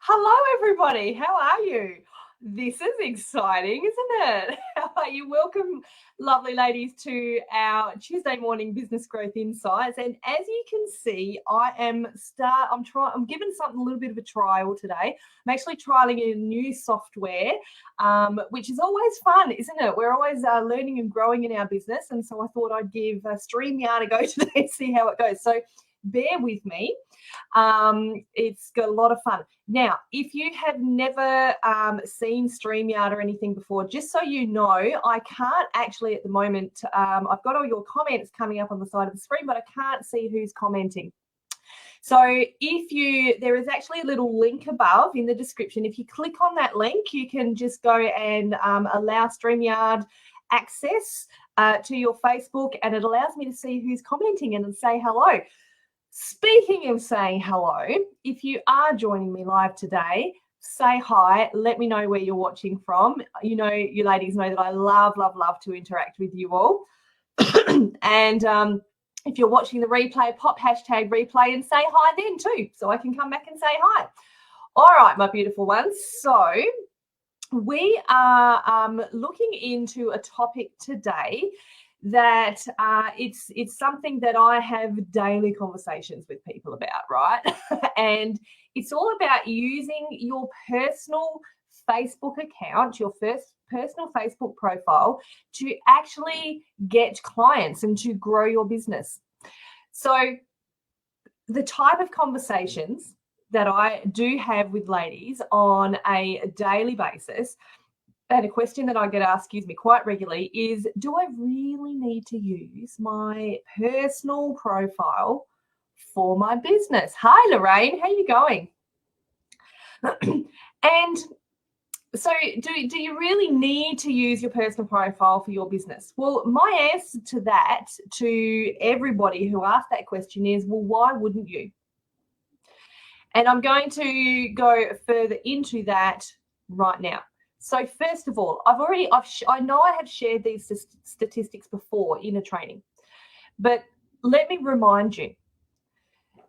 Hello, everybody. How are you? This is exciting, isn't it? How are you? Welcome, lovely ladies, to our Tuesday morning business growth insights. And as you can see, I'm giving something a little bit of a trial today. I'm actually trialing a new software, which is always fun, isn't it? We're always learning and growing in our business, and so I thought I'd give StreamYard a go today and see how it goes. So bear with me. It's got a lot of fun. Now, if you have never seen StreamYard or anything before, just so you know, I can't actually at the moment, I've got all your comments coming up on the side of the screen, but I can't see who's commenting. So there is actually a little link above in the description. If you click on that link, you can just go and allow StreamYard access to your Facebook, and it allows me to see who's commenting and say hello. Speaking of saying hello, if you are joining me live today, say hi. Let me know where you're watching from. You know, you ladies know that I love to interact with you all. And if you're watching the replay, pop hashtag replay and say hi then too, so I can come back and say hi. All right, my beautiful ones. So we are looking into a topic today that it's something that I have daily conversations with people about, right? And it's all about using your personal Facebook account, your first personal Facebook profile, to actually get clients and to grow your business. So the type of conversations that I do have with ladies on a daily basis, and a question that I get asked, quite regularly is, do I really need to use my personal profile for my business? Hi, Lorraine. How are you going? And so do you really need to use your personal profile for your business? Well, my answer to that, to everybody who asked that question, is, well, why wouldn't you? And I'm going to go further into that right now. So first of all, I know I have shared these statistics before in a training, but let me remind you,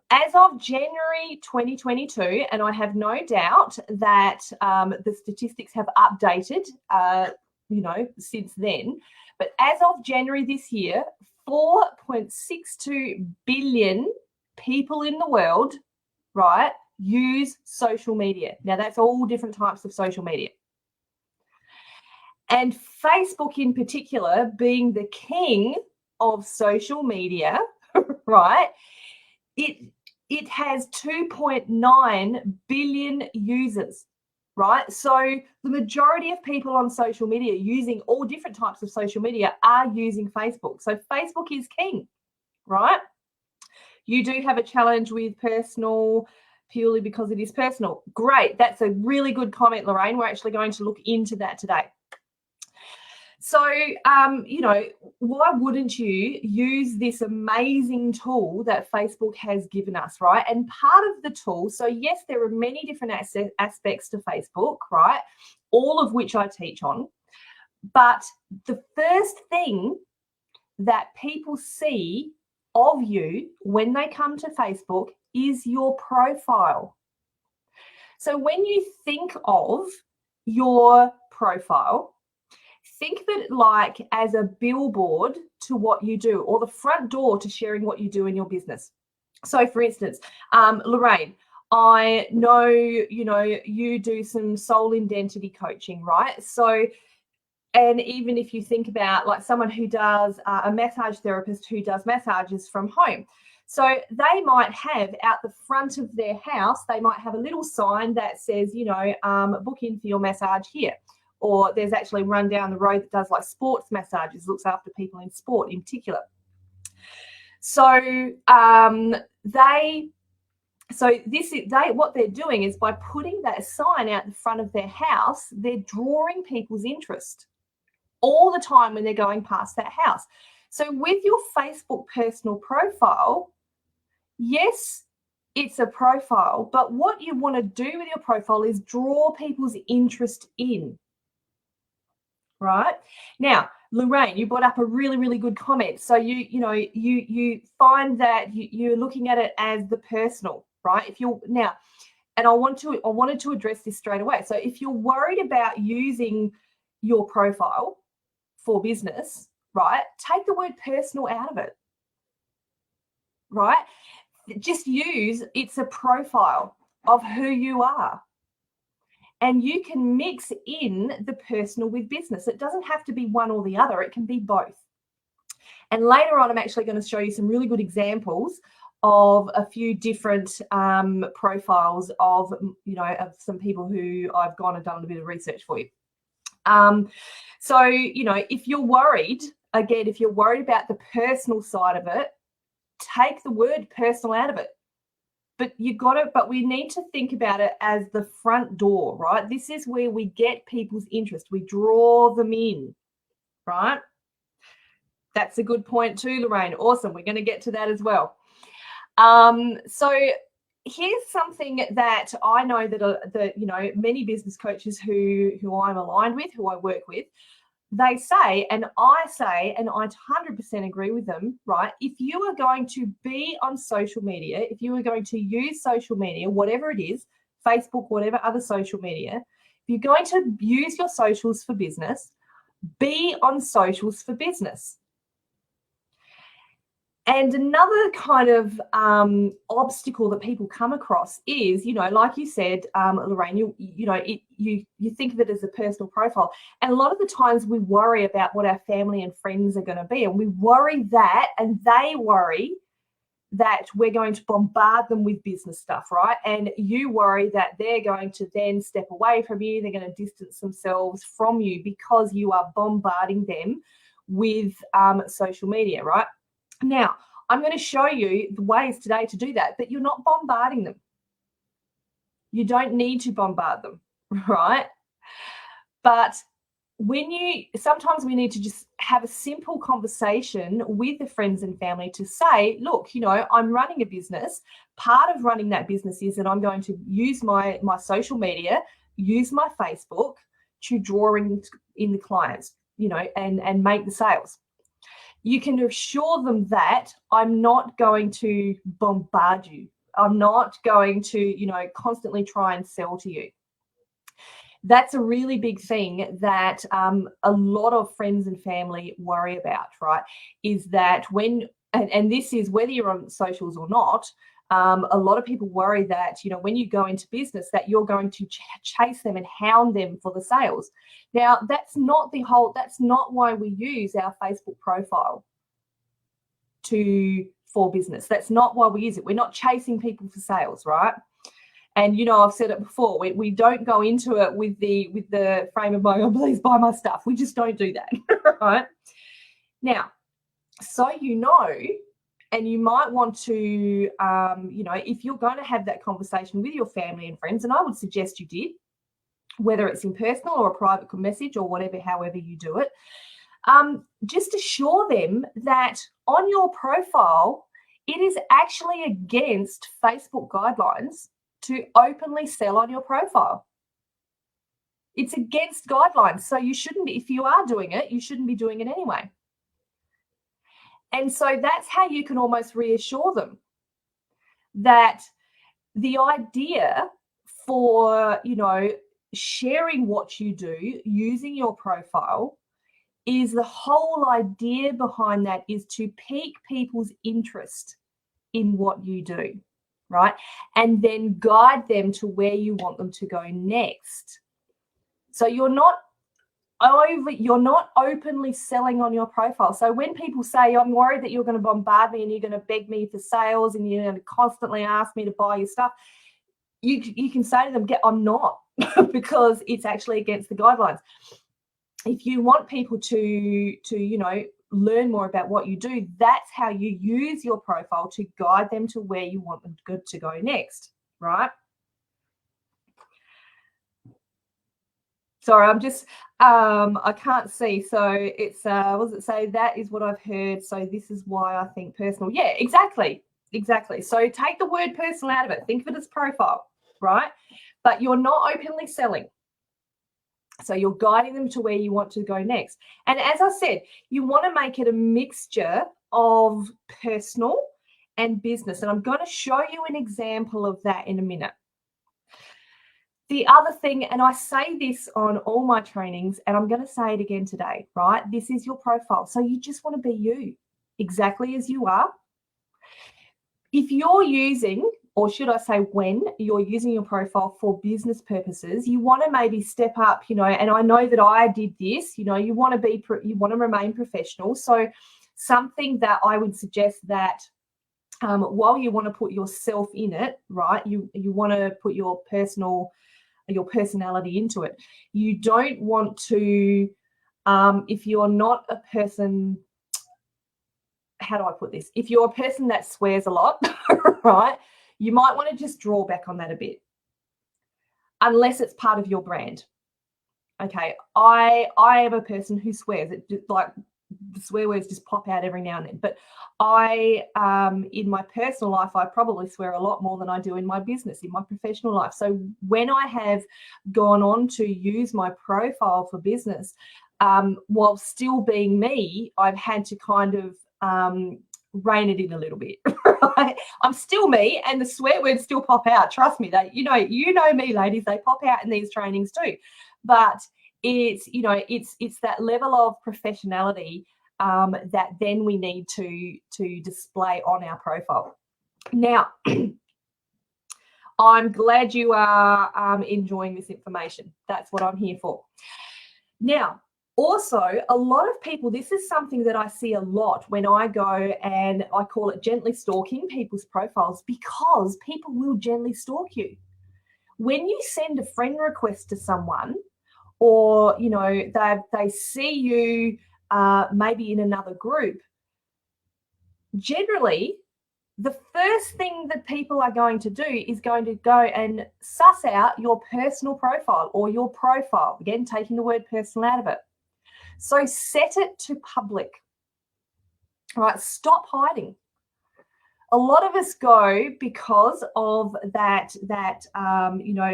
as of January 2022, and I have no doubt that the statistics have updated, since then, but as of January this year, 4.62 billion people in the world, right, use social media. Now, that's all different types of social media. And Facebook in particular, being the king of social media, right, it has 2.9 billion users, right? So the majority of people on social media using all different types of social media are using Facebook. So Facebook is king, right? You do have a challenge with personal purely because it is personal. Great. That's a really good comment, Lorraine. We're actually going to look into that today. So, why wouldn't you use this amazing tool that Facebook has given us, right? And part of the tool, so yes, there are many different aspects to Facebook, right? All of which I teach on. But the first thing that people see of you when they come to Facebook is your profile. So when you think of your profile, think of it like as a billboard to what you do, or the front door to sharing what you do in your business. So for instance, Lorraine, I know, you do some soul identity coaching, right? So, and even if you think about like someone who does a massage therapist who does massages from home. So they might have out the front of their house, they might have a little sign that says, book in for your massage here. Or there's actually one down the road that does like sports massages, looks after people in sport in particular. So what they're doing is by putting that sign out the front of their house, they're drawing people's interest all the time when they're going past that house. So with your Facebook personal profile, yes, it's a profile, but what you want to do with your profile is draw people's interest in. Right now, Lorraine, you brought up a really, really good comment. So you find that you're looking at it as the personal, right? And I wanted to address this straight away. So if you're worried about using your profile for business, right, take the word personal out of it, right? Just use it's a profile of who you are. And you can mix in the personal with business. It doesn't have to be one or the other. It can be both. And later on, I'm actually going to show you some really good examples of a few different profiles of, of some people who I've gone and done a bit of research for you. So, if you're worried, again, if you're worried about the personal side of it, take the word personal out of it. But we need to think about it as the front door, right? This is where we get people's interest. We draw them in, right? That's a good point too, Lorraine. Awesome. We're going to get to that as well. So here's something that I know that many business coaches who I'm aligned with, who I work with, they say, and I say, and I 100% agree with them, right? If you are going to be on social media, if you are going to use social media, whatever it is, Facebook, whatever other social media, if you're going to use your socials for business, be on socials for business. And another kind of obstacle that people come across is, like you said, Lorraine, you think of it as a personal profile. And a lot of the times we worry about what our family and friends are going to be. And we worry that, and they worry that we're going to bombard them with business stuff, right? And you worry that they're going to then step away from you. They're going to distance themselves from you because you are bombarding them with social media, right? Now, I'm going to show you the ways today to do that, but you're not bombarding them. You don't need to bombard them, right? But sometimes we need to just have a simple conversation with the friends and family to say, look, I'm running a business. Part of running that business is that I'm going to use my social media, use my Facebook to draw in the clients, and make the sales. You can assure them that I'm not going to bombard you. I'm not going to, constantly try and sell to you. That's a really big thing that a lot of friends and family worry about, right? Is that and this is whether you're on socials or not, a lot of people worry that, when you go into business, that you're going to chase them and hound them for the sales. Now, that's not why we use our Facebook profile for business. That's not why we use it. We're not chasing people for sales, right? And, I've said it before, we don't go into it with the frame of mind, oh, please buy my stuff. We just don't do that, right? Now, so and you might want to, if you're going to have that conversation with your family and friends, and I would suggest you did, whether it's in personal or a private message or however you do it, just assure them that on your profile, it is actually against Facebook guidelines to openly sell on your profile. It's against guidelines. So you shouldn't be, if you are doing it, you shouldn't be doing it anyway. And so that's how you can almost reassure them that the idea for, sharing what you do using your profile is the whole idea behind that is to pique people's interest in what you do, right? And then guide them to where you want them to go next. So you're not openly selling on your profile. So when people say, I'm worried that you're going to bombard me and you're going to beg me for sales and you're going to constantly ask me to buy your stuff, you can say to them, I'm not, because it's actually against the guidelines. If you want people to learn more about what you do, that's how you use your profile to guide them to where you want them to go next, right? Sorry, I'm just, I can't see. So it's, what does it say? That is what I've heard. So this is why I think personal. Yeah, exactly. So take the word personal out of it. Think of it as profile, right? But you're not openly selling. So you're guiding them to where you want to go next. And as I said, you want to make it a mixture of personal and business. And I'm going to show you an example of that in a minute. The other thing, and I say this on all my trainings, and I'm going to say it again today, right? This is your profile. So you just want to be you, exactly as you are. If you're using, or should I say when you're using your profile for business purposes, you want to maybe step up, and I know that I did this, you want to remain professional. So something that I would suggest that while you want to put yourself in it, right, you want to put your personality into it. You don't want to, if you're not a person, how do I put this? If you're a person that swears a lot, right, you might want to just draw back on that a bit, unless it's part of your brand. Okay, I am a person who swears. It just, like, the swear words just pop out every now and then. But I, in my personal life, I probably swear a lot more than I do in my business, in my professional life. So when I have gone on to use my profile for business, while still being me, I've had to kind of rein it in a little bit. Right? I'm still me, and the swear words still pop out. Trust me, you know me, ladies, they pop out in these trainings too. But it's it's that level of professionality that then we need to display on our profile. Now, I'm glad you are enjoying this information. That's what I'm here for. Now, also, a lot of people, this is something that I see a lot when I go, and I call it gently stalking people's profiles, because people will gently stalk you. When you send a friend request to someone, or they see you maybe in another group, generally the first thing that people are going to do is going to go and suss out your personal profile, or your profile, again taking the word personal out of it. So set it to public. All right, stop hiding. A lot of us go, because of that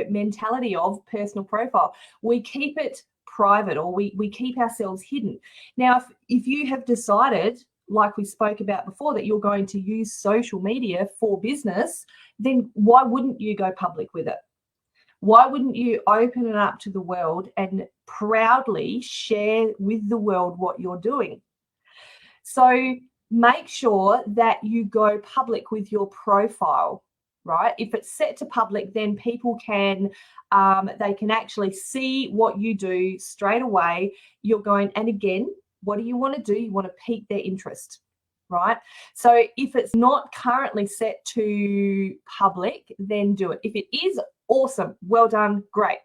mentality of personal profile, we keep it private, or we keep ourselves hidden. Now, if you have decided, like we spoke about before, that you're going to use social media for business, then why wouldn't you go public with it? Why wouldn't you open it up to the world and proudly share with the world what you're doing? So make sure that you go public with your profile, right? If it's set to public, then people can, they can actually see what you do straight away. You're going, and again, what do you want to do? You want to pique their interest, right? So if it's not currently set to public, then do it. If it is, awesome, well done, great.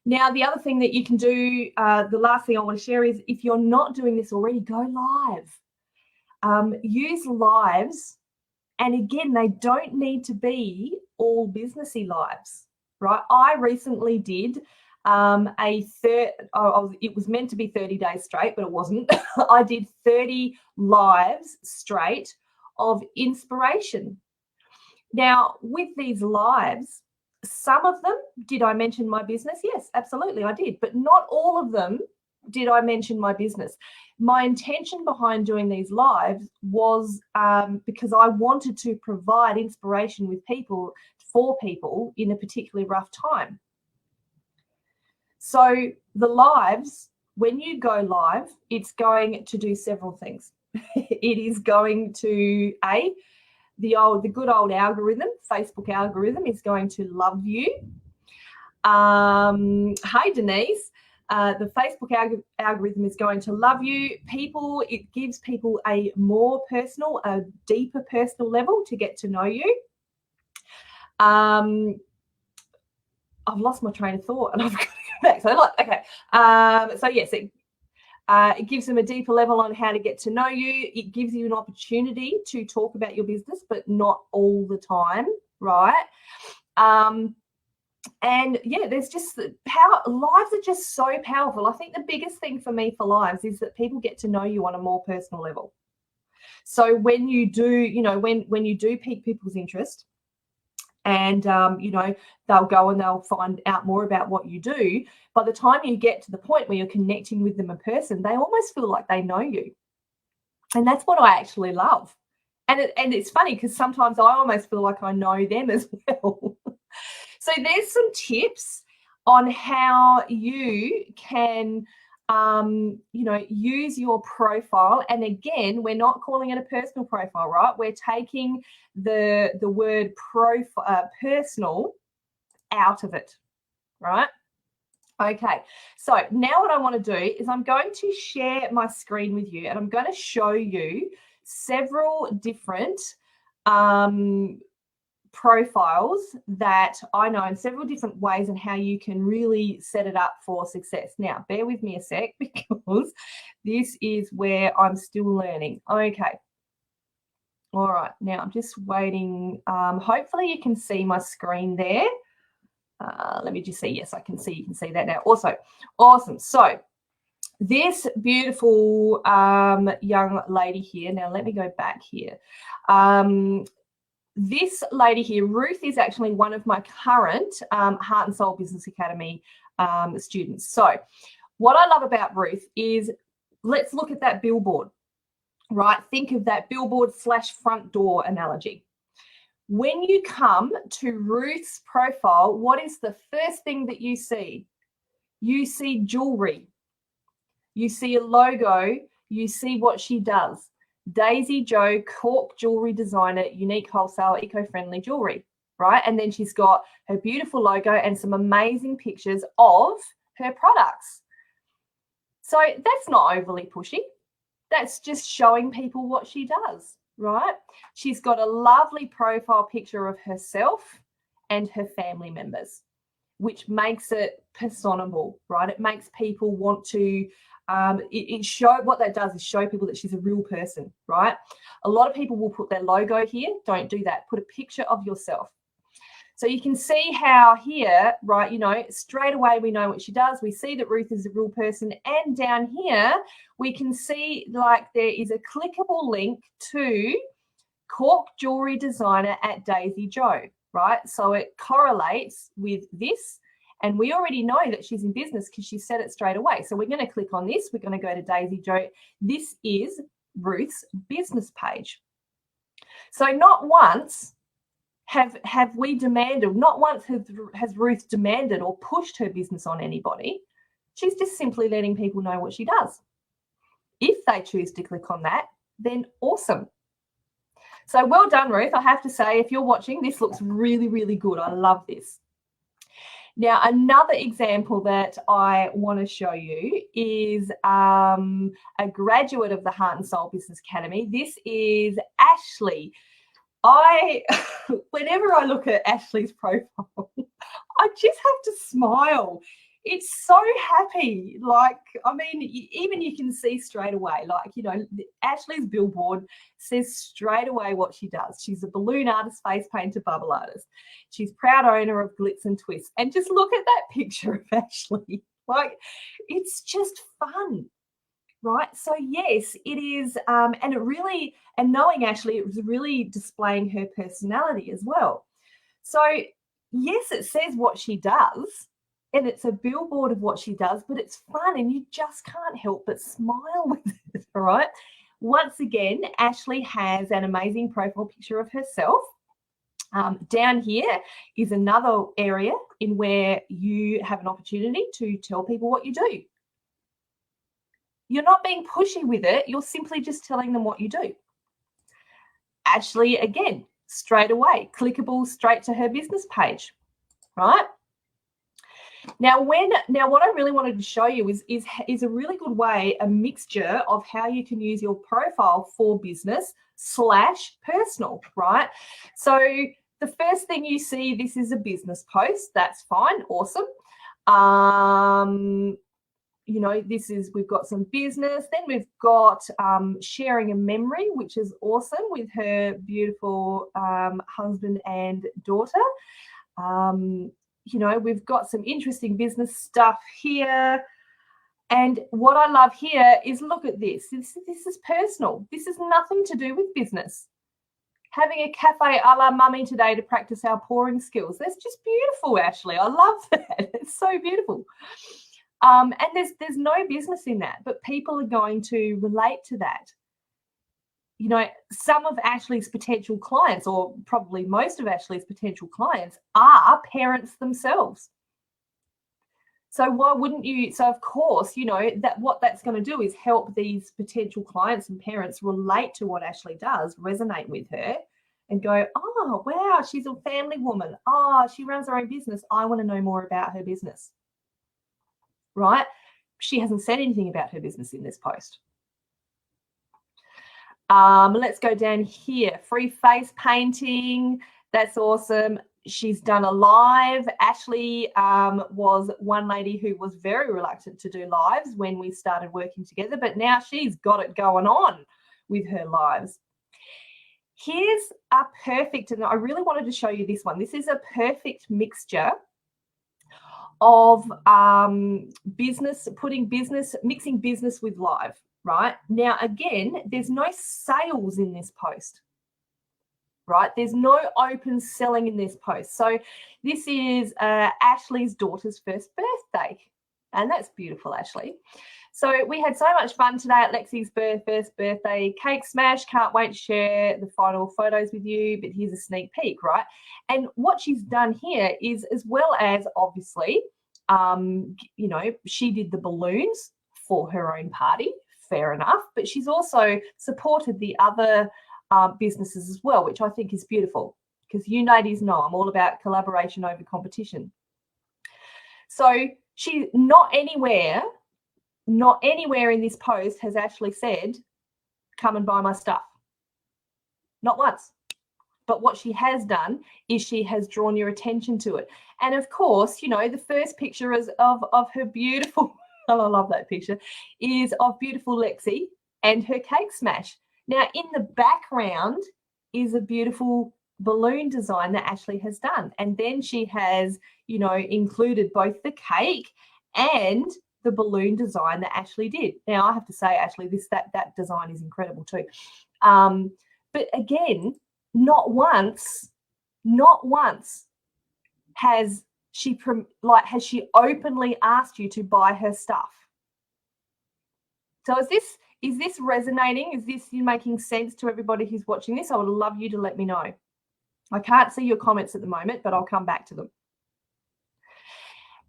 Now, the other thing that you can do, the last thing I want to share is, if you're not doing this already, go live. Use lives. And again, they don't need to be all businessy lives, right? I recently did it was meant to be 30 days straight, but it wasn't. I did 30 lives straight of inspiration. Now, with these lives, some of them, did I mention my business? Yes, absolutely, I did. But not all of them did I mention my business. My intention behind doing these lives was because I wanted to provide inspiration for people in a particularly rough time. So the lives, when you go live, it's going to do several things. It is going to, the good old algorithm, Facebook algorithm, is going to love you. Hi, Denise. The Facebook algorithm is going to love you. It gives people a more personal, a deeper personal level to get to know you. I've lost my train of thought, and I've got to go back. So, okay. So yes, it gives them a deeper level on how to get to know you. It gives you an opportunity to talk about your business, but not all the time, right? And yeah, there's just the power. Lives are just so powerful. I think the biggest thing for me for lives is that people get to know you on a more personal level. So when you do, when you do pique people's interest, and they'll go and they'll find out more about what you do, by the time you get to the point where you're connecting with them in person, they almost feel like they know you. And that's what I actually love. And it's funny, because sometimes I almost feel like I know them as well. So there's some tips on how you can use your profile. And again, we're not calling it a personal profile, right? We're taking the word personal out of it, right? Okay, so now what I want to do is I'm going to share my screen with you, and I'm going to show you several different profiles that I know in several different ways and how you can really set it up for success. Now, bear with me a sec because this is where I'm still learning. Okay. All right. Now, I'm just waiting. Hopefully, you can see my screen there. Let me just see. Yes, I can see. You can see that now. Also, awesome. So, this beautiful young lady here. Now, let me go back here. This lady here, Ruth, is actually one of my current Heart and Soul Business Academy students. So what I love about Ruth is, let's look at that billboard, right? Think of that billboard / front door analogy. When you come to Ruth's profile, what is the first thing that you see? You see jewelry. You see a logo. You see what she does. Daisy Joe, Cork jewelry designer, unique wholesale, eco-friendly jewelry, right? And then she's got her beautiful logo and some amazing pictures of her products. So that's not overly pushy. That's just showing people what she does, right? She's got a lovely profile picture of herself and her family members, which makes it personable, right? It makes people want to what that does is show people that she's a real person, right? A lot of people will put their logo here. Don't do that. Put a picture of yourself. So you can see how here, right, straight away we know what she does. We see that Ruth is a real person. And down here, we can see like there is a clickable link to Cork jewelry designer at Daisy Joe, right? So it correlates with this. And we already know that she's in business because she said it straight away. So we're going to click on this. We're going to go to Daisy Joe. This is Ruth's business page. So not once have we demanded, not once has Ruth demanded or pushed her business on anybody. She's just simply letting people know what she does. If they choose to click on that, then awesome. So well done, Ruth. I have to say, if you're watching, this looks really, really good. I love this. Now, another example that I want to show you is a graduate of the Heart and Soul Business Academy. This is Ashley. Whenever I look at Ashley's profile, I just have to smile. It's so happy. Even you can see straight away, Ashley's billboard says straight away what she does. She's a balloon artist, face painter, bubble artist. She's proud owner of Glitz and Twist. And just look at that picture of Ashley. It's just fun, right? So yes, it is. And knowing Ashley, it was really displaying her personality as well. So yes, it says what she does. And it's a billboard of what she does, but it's fun and you just can't help but smile with it, all right? Once again, Ashley has an amazing profile picture of herself. Down here is another area in where you have an opportunity to tell people what you do. You're not being pushy with it. You're simply just telling them what you do. Ashley, again, straight away, clickable straight to her business page, right? Now, what I really wanted to show you is a really good way, a mixture of how you can use your profile for business / personal, right? So the first thing you see, this is a business post. That's fine. Awesome. We've got some business. Then we've got sharing a memory, which is awesome, with her beautiful husband and daughter. We've got some interesting business stuff here. And what I love here is, look at this. This is personal. This is nothing to do with business. Having a cafe a la mummy today to practice our pouring skills. That's just beautiful, Ashley. I love that. It's so beautiful. And there's no business in that, but people are going to relate to that. you know, some of Ashley's potential clients, or probably most of Ashley's potential clients, are parents themselves. So why wouldn't you? So of course, you know, that what that's going to do is help these potential clients and parents relate to what Ashley does, resonate with her, and go, oh, wow, she's a family woman. Oh, she runs her own business. I want to know more about her business. Right? She hasn't said anything about her business in this post. Let's go down here. Free face painting. That's awesome. She's done a live. Ashley was one lady who was very reluctant to do lives when we started working together, but now she's got it going on with her lives. Here's a perfect, and I really wanted to show you this one. This is a perfect mixture of mixing business with live, right? Now, again, there's no sales in this post. Right? There's no open selling in this post. So this is Ashley's daughter's first birthday. And that's beautiful, Ashley. So we had so much fun today at Lexi's first birthday cake smash. Can't wait to share the final photos with you, but here's a sneak peek, right? And what she's done here is, as well as obviously, you know, she did the balloons for her own party, fair enough, but she's also supported the other businesses as well, which I think is beautiful, because you ladies know I'm all about collaboration over competition. So she not anywhere in this post has Ashley said, come and buy my stuff. Not once. But what she has done is she has drawn your attention to it. And of course, you know, the first picture is of her beautiful, I love that picture, is of beautiful Lexi and her cake smash. Now, in the background is a beautiful balloon design that Ashley has done. And then she has, you know, included both the cake and the balloon design that Ashley did. Now, I have to say, Ashley, that design is incredible too. But again, not once has she openly asked you to buy her stuff. So is this resonating? Is this making sense to everybody who's watching this? I would love you to let me know. I can't see your comments at the moment, but I'll come back to them.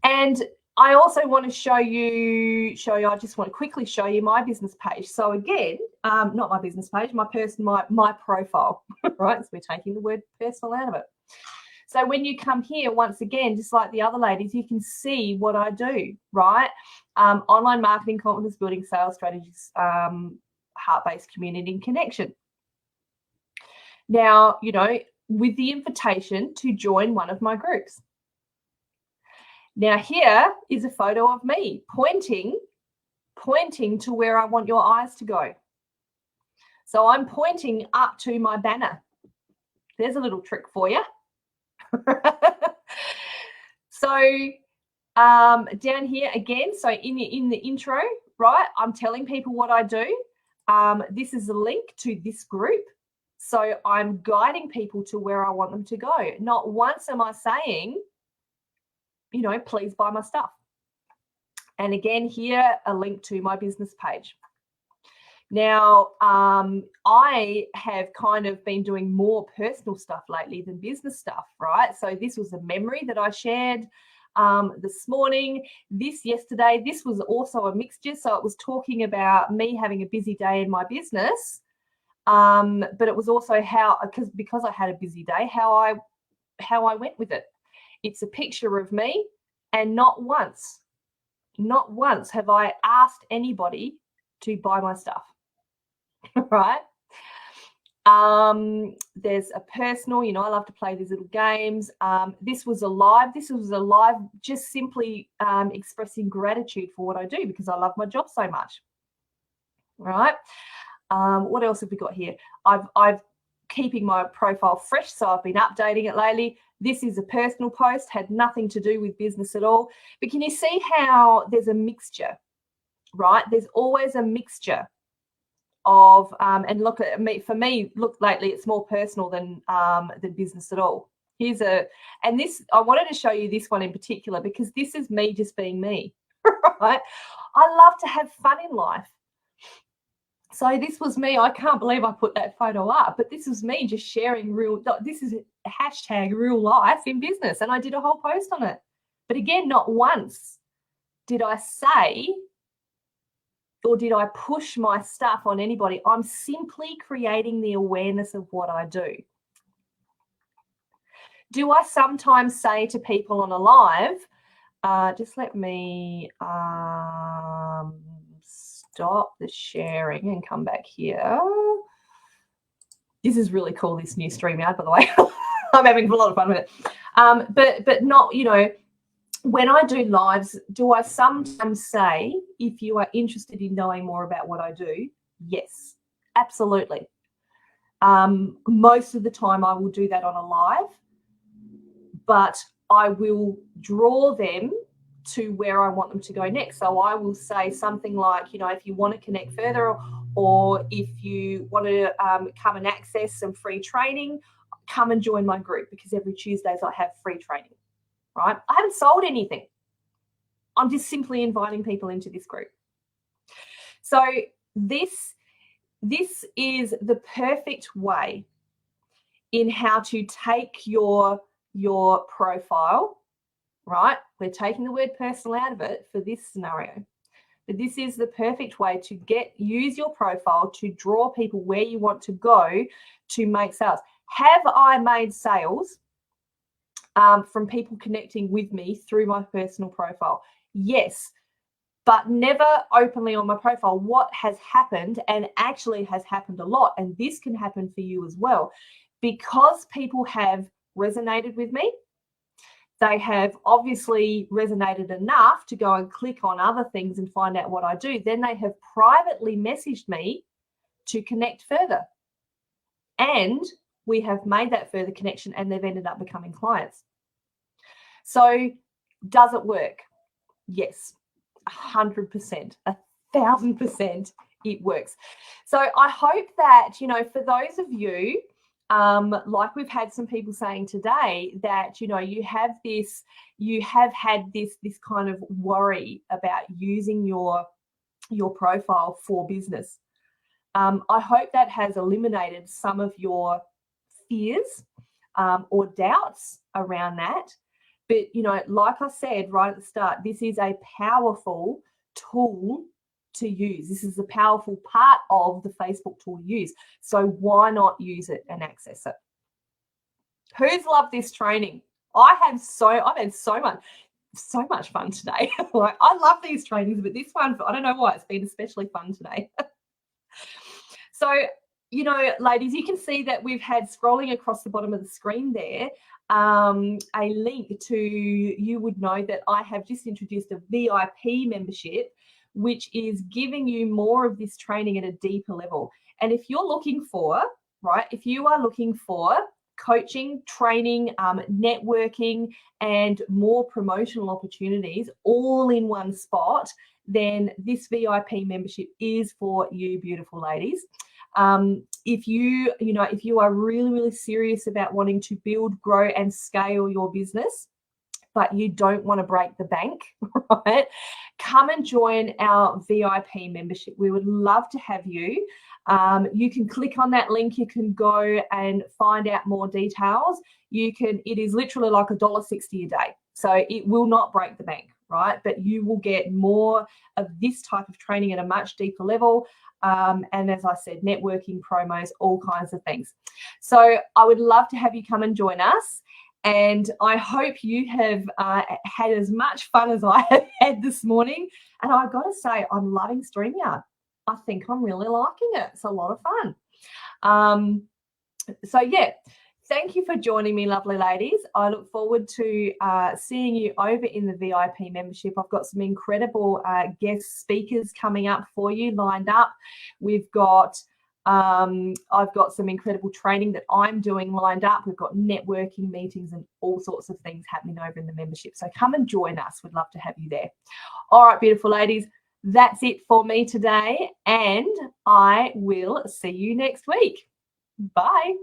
And I also want to show you, I just want to quickly show you my business page. So again, not my business page, my profile, right? So we're taking the word personal out of it. So when you come here, once again, just like the other ladies, you can see what I do, right? Online marketing, confidence building, sales strategies, heart-based community and connection. Now, you know, with the invitation to join one of my groups. Now, here is a photo of me pointing to where I want your eyes to go. So I'm pointing up to my banner. There's a little trick for you. So down here again, so in the intro, right, I'm telling people what I do. This is a link to this group. So I'm guiding people to where I want them to go. Not once am I saying, you know, please buy my stuff. And again, here, a link to my business page. Now, I have kind of been doing more personal stuff lately than business stuff, right? So this was a memory that I shared this morning. This yesterday, this was also a mixture. So it was talking about me having a busy day in my business, but it was also how, because I had a busy day, how I went with it. It's a picture of me, and not once have I asked anybody to buy my stuff. Right? There's a personal, you know, I love to play these little games. This was a live just simply expressing gratitude for what I do, because I love my job so much. Right? What else have we got here? I've keeping my profile fresh, so I've been updating it lately. This is a personal post, had nothing to do with business at all. But can you see how there's a mixture, right? There's always a mixture of, and look at me, for me, look, lately it's more personal than business at all. And this, I wanted to show you this one in particular, because this is me just being me, right? I love to have fun in life. So this was me. I can't believe I put that photo up, but this was me just sharing this is hashtag real life in business. And I did a whole post on it. But again, not once did I say or did I push my stuff on anybody. I'm simply creating the awareness of what I do. Do I sometimes say to people on a live, just let me stop the sharing and come back here. This is really cool, this new StreamYard, by the way. I'm having a lot of fun with it. But not, you know, when I do lives, do I sometimes say, if you are interested in knowing more about what I do? Yes, absolutely. Most of the time I will do that on a live, but I will draw them to where I want them to go next. So I will say something like, you know, if you want to connect further, or if you want to come and access some free training, come and join my group, because every Tuesdays I have free training, right? I haven't sold anything. I'm just simply inviting people into this group. So this is the perfect way in how to take your profile, right? We're taking the word personal out of it for this scenario. But this is the perfect way to use your profile to draw people where you want to go to make sales. Have I made sales from people connecting with me through my personal profile? Yes, but never openly on my profile. What has happened, and actually has happened a lot, and this can happen for you as well, because people have resonated with me, they have obviously resonated enough to go and click on other things and find out what I do. Then they have privately messaged me to connect further. And we have made that further connection, and they've ended up becoming clients. So does it work? Yes, 100%, 1,000% it works. So I hope that, you know, for those of you, like we've had some people saying today, that, you know, you have had this kind of worry about using your profile for business. I hope that has eliminated some of your fears or doubts around that. But, you know, like I said right at the start, this is a powerful tool to use. This is a powerful part of the Facebook tool to use. So why not use it and access it? Who's loved this training? I've had so much fun today. Like, I love these trainings, but this one, I don't know why, it's been especially fun today. So, you know, ladies, you can see that we've had, scrolling across the bottom of the screen there, a link to, you would know that I have just introduced a VIP membership, which is giving you more of this training at a deeper level. And if you're looking for, right, if you are looking for coaching, training, networking, and more promotional opportunities all in one spot, then this VIP membership is for you, beautiful ladies. If you are really, really serious about wanting to build, grow, and scale your business, but you don't want to break the bank, right? Come and join our VIP membership. We would love to have you. You can click on that link. You can go and find out more details. It is literally like $1.60 a day. So it will not break the bank, right? But you will get more of this type of training at a much deeper level. And as I said, networking, promos, all kinds of things. So I would love to have you come and join us. And I hope you have had as much fun as I have had this morning. And I've got to say, I'm loving StreamYard. I think I'm really liking it. It's a lot of fun. So yeah, thank you for joining me, lovely ladies. I look forward to seeing you over in the VIP membership. I've got some incredible guest speakers coming up for you lined up. I've got some incredible training that I'm doing lined up. We've got networking meetings and all sorts of things happening over in the membership. So come and join us. We'd love to have you there. All right, beautiful ladies, that's it for me today, and I will see you next week. Bye.